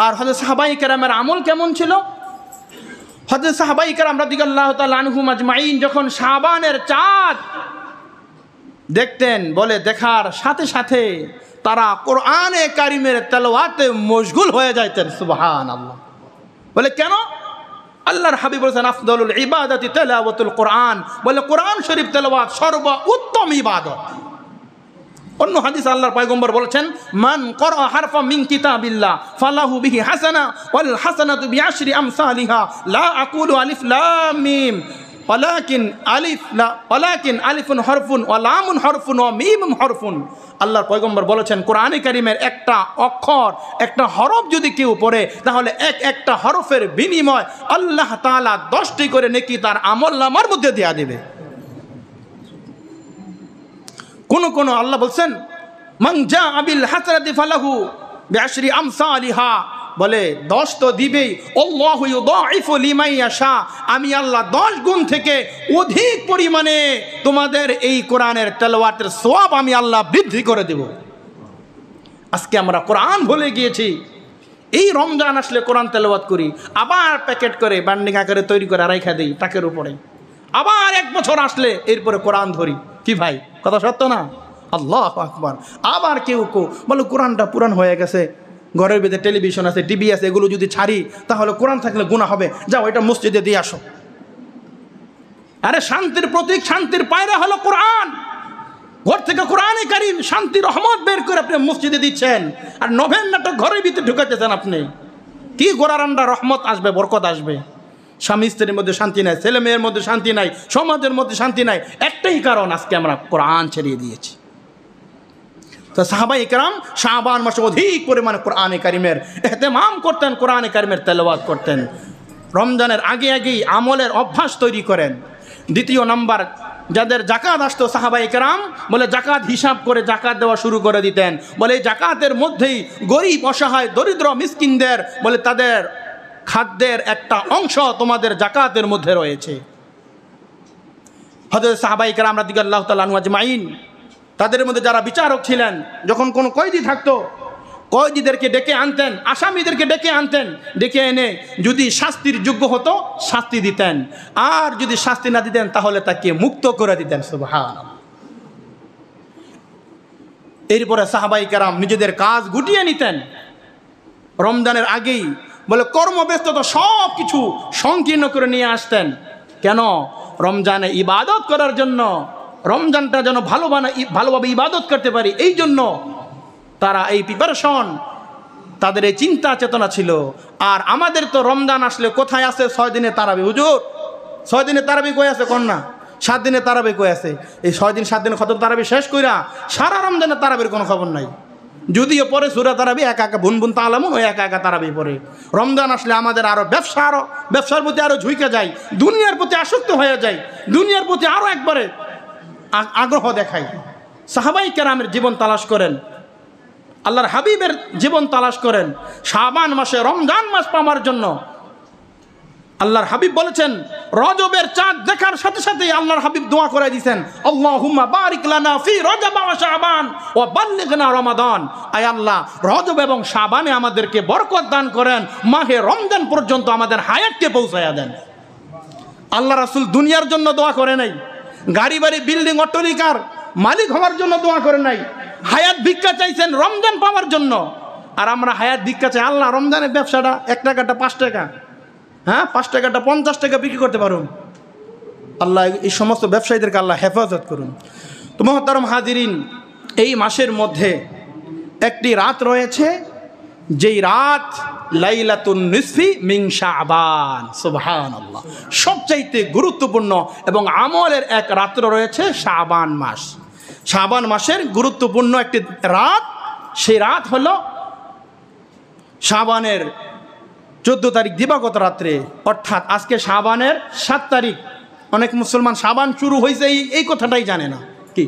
আর হযরত সাহাবায়ে কেরামের আমল কেমন ছিল? হযরত সাহাবায়ে কেরাম রাদিয়াল্লাহু তাআলা আনহুম আজমাইন যখন শাবানের চাঁদ দেখতেন, বলে দেখার সাথে সাথে তারা কোরআনে কারিমের তেলাওয়াতে মশগুল হয়ে যাইতেন। সুবহানাল্লাহ। বলে কেন? আল্লাহর হাবিব বলেছেন আফদালুল ইবাদাতি তিলাওয়াতুল কোরআন, বলে কোরআন শরীফ তেলাওয়াত সর্বোত্তম ইবাদত। অন্য হাদিসে আল্লাহর পয়গম্বর বলেছেন মান ক্বারা হারফা মিন কিতাবিল্লাহ ফালাহু বিহি হাসানা ওয়াল হাসানাতু বিআশরি আমসালিহা লা আকুলু আলিফ লাম মিম ওয়ালাকিন আলিফুন হরফুন ওয়া লামুন হরফুন ওয়া মিমুন হরফুন। আল্লাহর পয়গম্বর বলেছেন কোরআনে কারিমের একটা অক্ষর, একটা হরফ যদি কেউ পড়ে তাহলে একটা হরফের বিনিময় আল্লাহ তাআলা 10টি করে নেকি তার আমলনামার মধ্যে দেয়া দেবে। কোন আল্লাহ বলছেন মান জাআ বিল হাসানাতি ফালাহু বিআশরি আমসালিহা, বলে 10 তো দিবেই। আল্লাহু ইউদাইফু লিমান ইয়াশা, আমি আল্লাহ 10 গুণ থেকে অধিক পরিমাণে তোমাদের এই কোরআনের তেলাওয়াতের সওয়াব আমি আল্লাহ বৃদ্ধি করে দেব। আজকে আমরা কোরআন ভুলে গিয়েছি। এই রমজান আসলে কোরআন তেলাওয়াত করি, আবার প্যাকেট করে বান্ডিং আকারে তৈরি করে রাইখা দিই টাকের উপরে, আবার 1 বছর আসলে এরপরে কোরআন ধরি। কি ভাই, কথা সত্য না? আল্লাহু আকবার। আবার কেউ বলে কোরআনটা পুরান হয়ে গেছে, ঘরের ভিতরে টেলিভিশন আছে, টিভি আছে, এগুলো যদি ছাড়ি তাহলে কোরআন থাকলে গুনাহ হবে, যাও এটা মসজিদে দিয়ে আসো। আরে শান্তির প্রতীক, শান্তির পায়রা হলো কোরআন। ঘর থেকে কোরআনে কারীম শান্তি রহমত বের করে আপনি মসজিদে দিচ্ছেন, আর নভেম্বরটা ঘরের ভিতরে ঢুকাতেছেন আপনি। কি গোড়ারান্ডা রহমত আসবে, বরকত আসবে? স্বামী স্ত্রীর মধ্যে শান্তি নাই, ছেলে মেয়ের মধ্যে শান্তি নাই, সমাজের মধ্যে শান্তি নাই। একটাই কারণ, আজকে আমরা কোরআন ছেড়িয়ে দিয়েছি। তো সাহাবায়ে কেরাম শাবান মাসে অধিক পরিমাণে কোরআনে কারিমের ইহতিমাম করতেন, কোরআনে কারিমের তেলাওয়াত করতেন। রমজানের আগেই আমলের অভ্যাস তৈরি করেন। দ্বিতীয় নাম্বার, যাদের জাকাত আসতো সাহাবায়ে কেরাম বলে জাকাত হিসাব করে জাকাত দেওয়া শুরু করে দিতেন। বলে এই জাকাতের মধ্যেই গরিব অসহায় দরিদ্র মিসকিনদের বলে তাদের খাদ্যের একটা অংশ তোমাদের জাকাতের মধ্যে রয়েছে। হযরত সাহাবায়ে কেরাম রাদিয়াল্লাহু তাআলা আনহু আজমাইন, তাদের মধ্যে যারা বিচারক ছিলেন, যখন কোনো কয়েদি থাকতো কয়েদিদেরকে ডেকে আনতেন, আসামিদেরকে ডেকে আনতেন, ডেকে এনে যদি শাস্তির যোগ্য হতো শাস্তি দিতেন, আর যদি শাস্তি না দিতেন তাহলে তাকে মুক্ত করে দিতেন। সুবহানাল্লাহ। এরপরে সাহাবায়ে কেরাম নিজেদের কাজ গুটিয়ে নিতেন রমজানের আগেই। বলে কর্মব্যস্ততা সব কিছু সংকীর্ণ করে নিয়ে আসতেন। কেন? রমজানে ইবাদত করার জন্য, রমজানটা যেন ভালোভাবে ইবাদত করতে পারি, এই জন্য তারা এই প্রিপারেশন, তাদের এই চিন্তা চেতনা ছিল। আর আমাদের তো রমজান আসলে কোথায় আছে 6 দিনের তারাবি? হুজুর 6 দিনের তারাবি কই আছে? কোন না 7 দিনের তারাবি কই আছে? এই 6 দিন 7 দিনের খতম তারাবি শেষ কইরা সারা রমজানের তারাবির কোনো খবর নাই। যদিও পরে সূরা তারাবি একা বুনবুন তালামুন ওই একা তারাবি পড়ে। রমজান আসলে আমাদের আরো ব্যবসার প্রতি আরো ঝুঁকে যায়, দুনিয়ার প্রতি আসক্ত হয়ে যায়, দুনিয়ার প্রতি আরো একবারে আগ্রহ দেখায়। সাহাবায়ে কেরামের জীবন তালাশ করেন, আল্লাহর হাবিবের জীবন তালাশ করেন শাবান মাসে রমজান মাস পাওয়ার জন্য। আল্লাহর হাবিব বলেছেন রজবের চাঁদ দেখার সাথে সাথেই আল্লাহর হাবিব দোয়া করে দিয়েছেন আল্লাহুম্মা বারিক লানা ফি রজব ওয়া শাবান ওয়া বাল্লিগনা রমাদান। আয় আল্লাহ, রজব এবং শাবানে আমাদেরকে বরকত দান করেন, মাহে রমজান পর্যন্ত আমাদের হায়াতকে পৌঁছায়া দেন। আল্লাহ রাসূল দুনিয়ার জন্য দোয়া করে নাই, গাড়ি বাড়ি বিল্ডিং অট্টালিকার মালিক হওয়ার জন্য দোয়া করে নাই, হায়াত ভিক্ষা চাইছেন রমজান পাওয়ার জন্য। আর আমরা হায়াত ভিক্ষা চাই, আল্লাহ রমজানের ব্যবসাটা 1 টাকাটা 5 টাকা, হ্যাঁ 5 টাকাটা 50 টাকা বিক্রি করতে পারুন। আল্লাহ এই সমস্ত ব্যবসায়ীদেরকে আল্লাহ হেফাজত করুন। তো মুহতারাম হাজিরিন, এই মাসের মধ্যে একটি রাত রয়েছে, যেই রাত লাইলাতুন নিসফি মিন শাবান। সুবহানাল্লাহ। সবচাইতে গুরুত্বপূর্ণ এবং আমলের এক রাত্র রয়েছে শাবান মাস। শাবান মাসের গুরুত্বপূর্ণ একটি রাত, সেই রাত হলো শাবানের 14 তারিখ দিবাগত রাত্রে, অর্থাৎ আজকে শাবানের 7 তারিখ। অনেক মুসলমান শাবান শুরু হয়েছে এই কথাটাই জানে না। কি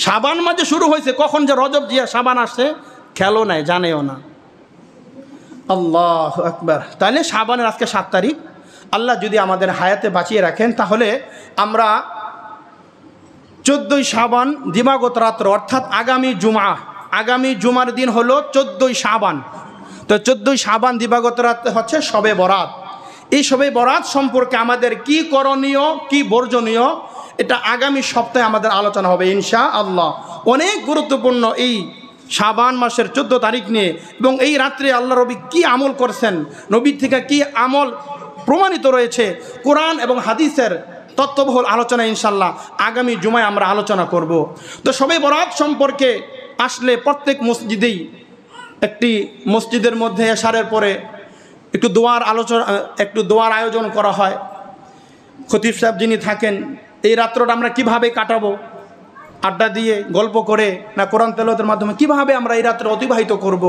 শাবান মাসে শুরু হয়েছে, কখন যে রজব জিয়া শাবান আসছে খেয়ালও নাই, জানেও না। আল্লাহু আকবার। তাহলে শাবানের আজকে 7 তারিখ। আল্লাহ যদি আমাদের হায়াতে বাঁচিয়ে রাখেন তাহলে আমরা 14ই শাবান দিবাগত রাত্র, অর্থাৎ আগামী জুমার দিন হলো 14ই শাবান। তো 14ই শাবান দিবাগত রাত হচ্ছে শবে বরাত। এই শবে বরাত সম্পর্কে আমাদের কি করণীয়, কি বর্জনীয়, এটা আগামী সপ্তাহে আমাদের আলোচনা হবে ইনশাআল্লাহ। অনেক গুরুত্বপূর্ণ এই শাবান মাসের 14 তারিখ নিয়ে, এবং এই রাত্রে আল্লাহ নবী কি আমল করছেন, নবীর থেকে কি আমল প্রমাণিত রয়েছে, কোরআন এবং হাদিসের তত্ত্ববহুল আলোচনা ইনশাআল্লাহ আগামী জুমায় আমরা আলোচনা করব। তো শবে বরাত সম্পর্কে আসলে প্রত্যেক মসজিদেই, একটি মসজিদের মধ্যে এশারের পরে একটু দোয়ার আয়োজন করা হয়। খতিব সাহেব যিনি থাকেন, এই রাত্রটা আমরা কিভাবে কাটাবো, আড্ডা দিয়ে গল্প করে না কোরআন তেলাওয়াতের মাধ্যমে কিভাবে আমরা এই রাত্রে অতিবাহিত করব,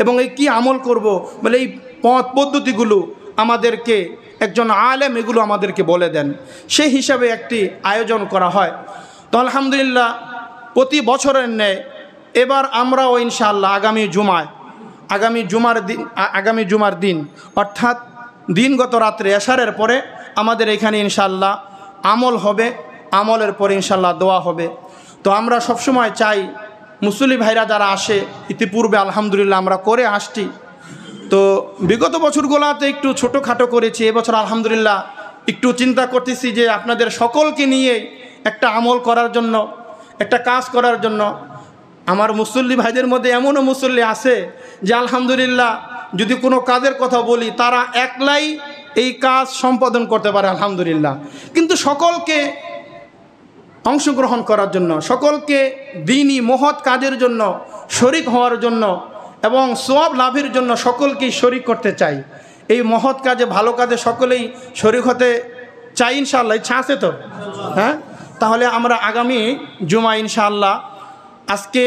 এবং এই কি আমল করব, বলে এই পথ পদ্ধতিগুলো আমাদেরকে একজন আলেম এগুলো আমাদেরকে বলে দেন। সেই হিসাবে একটি আয়োজন করা হয়। তো আলহামদুলিল্লাহ প্রতি বছরের ন্যায় এবার আমরাও ইনশাআল্লাহ আগামী জুমার দিন অর্থাৎ দিনগত রাত্রে এশারের পরে আমাদের এখানে ইনশাআল্লাহ আমল হবে, আমলের পরে ইনশাআল্লাহ দোয়া হবে। তো আমরা সবসময় চাই মুসল্লি ভাইরা যারা আসে, ইতিপূর্বে আলহামদুলিল্লাহ আমরা করে আসছি, তো বিগত বছরগুলোতে একটু ছোটোখাটো করেছি, এবছর আলহামদুলিল্লাহ একটু চিন্তা করতেছি যে আপনাদের সকলকে নিয়ে একটা আমল করার জন্য, একটা কাজ করার জন্য। আমার মুসল্লি ভাইদের মধ্যে এমনও মুসল্লি আছে যে আলহামদুলিল্লাহ যদি কোনো কাজের কথা বলি তারা একলাই এই কাজ সম্পাদন করতে পারে আলহামদুলিল্লাহ, কিন্তু সকলকে অংশগ্রহণ করার জন্য, সকলকে দ্বীনি মহৎ কাজের জন্য শরিক হওয়ার জন্য এবং সওয়াব লাভের জন্য সকলকেই শরিক করতে চাই। এই মহৎ কাজে, ভালো কাজে সকলেই শরিক হতে চাই ইনশাআল্লাহ। ইচ্ছা আছে তো? হ্যাঁ, তাহলে আমরা আগামী জুমা ইনশাআল্লাহ আজকে